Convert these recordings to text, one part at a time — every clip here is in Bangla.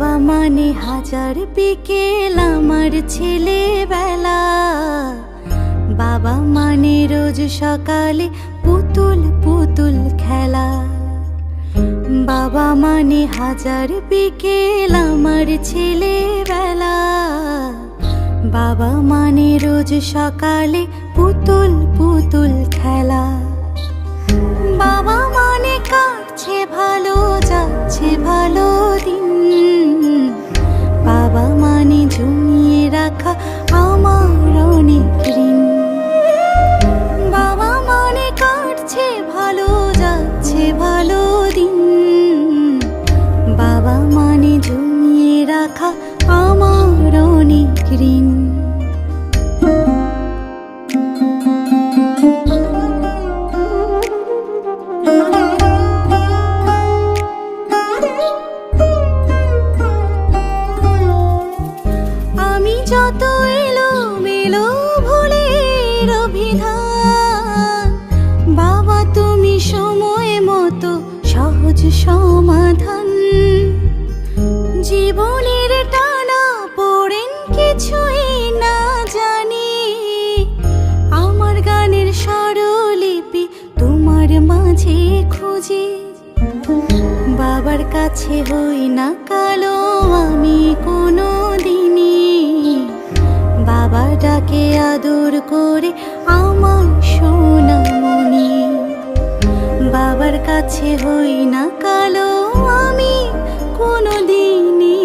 বাবা মানে হাজার বিকেল আমার ছেলেবেলা। বাবা মানে রোজ সকালে পুতুল পুতুল খেলা। বাবা মানে হাজার বিকেল আমার ছেলেবেলা। বাবা মানে রোজ সকালে পুতুল পুতুল খেলা। বাবা মানে কাটছে ভালো, যাচ্ছে ভালো দিন। বাবা মানে জমিয়ে রাখা আমার অনেক ঋণ। বাবা মানে কাটছে ভালো, যাচ্ছে ভালো দিন। বাবা মানে জমিয়ে রাখা আমার অনেক ঋণ। যত এলোমেলো ভুলের অভিধান, বাবা তুমি সময় মতো সহজ সমাধান। জীবনের টানা পড়েন কিছুই না জানি, আমার গানের স্বরলিপি তোমার মাঝে খুঁজি। বাবার কাছে হই না কালো আমি কোনো দিনই, বাবা ডাকে আদর করে আমার সোনামণি। বাবার কাছে হই না কালো আমি কোনো দিনই,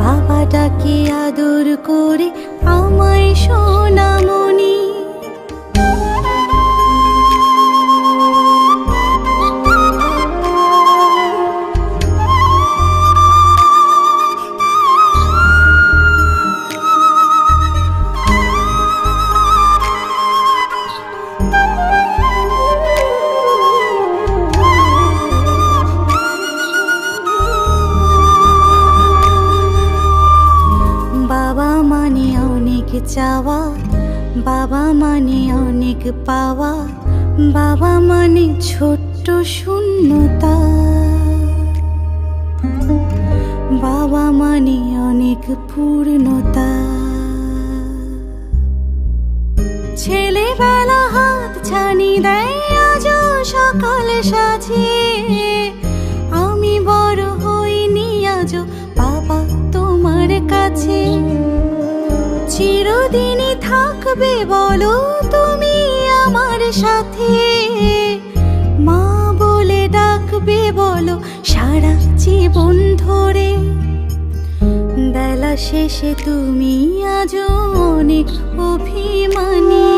বাবা ডাকে আদর করে আমায় সোনামণি। বাবা মানে অনেক চাওয়া, বাবা মানে অনেক পাওয়া। বাবা মানে ছোট্ট শূন্যতা। বাবা মানে অনেক পূর্ণতা। ছেলেবেলা হাত ছানি দেয় আজও সকাল সাজে। আমি বড় হইনি আজও বাবা তোমার কাছে। চিরদিনই থাকবে বলো তুমি আমার সাথে, মা বলে ডাকবে বলো সারা জীবন ধরে। বেলা শেষে তুমি আজও অনেক অভিমানী,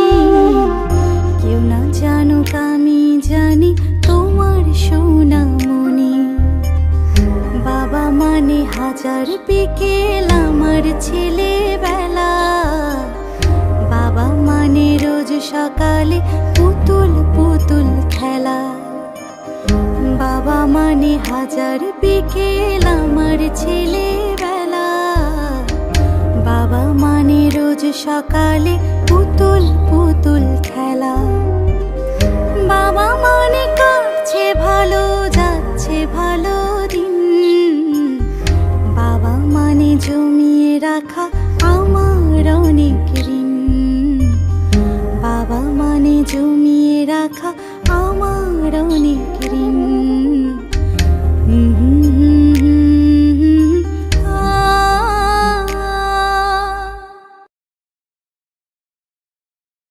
কেউ না জানুক আমি জানি তোমার সোনামণি। বাবা মানে হাজার বিকেল আমার ছেলেবেলা। বাবা মানে রোজ সকালে পুতুল পুতুল খেলা। বাবা মানে হাজার বিকেল আমার ছেলেবেলা। বাবা মানে রোজ সকালে পুতুল পুতুল খেলা। বাবা মানে কাটছে ভালো, যাচ্ছে ভালো দিন। বাবা মানে জমিয়ে রাখা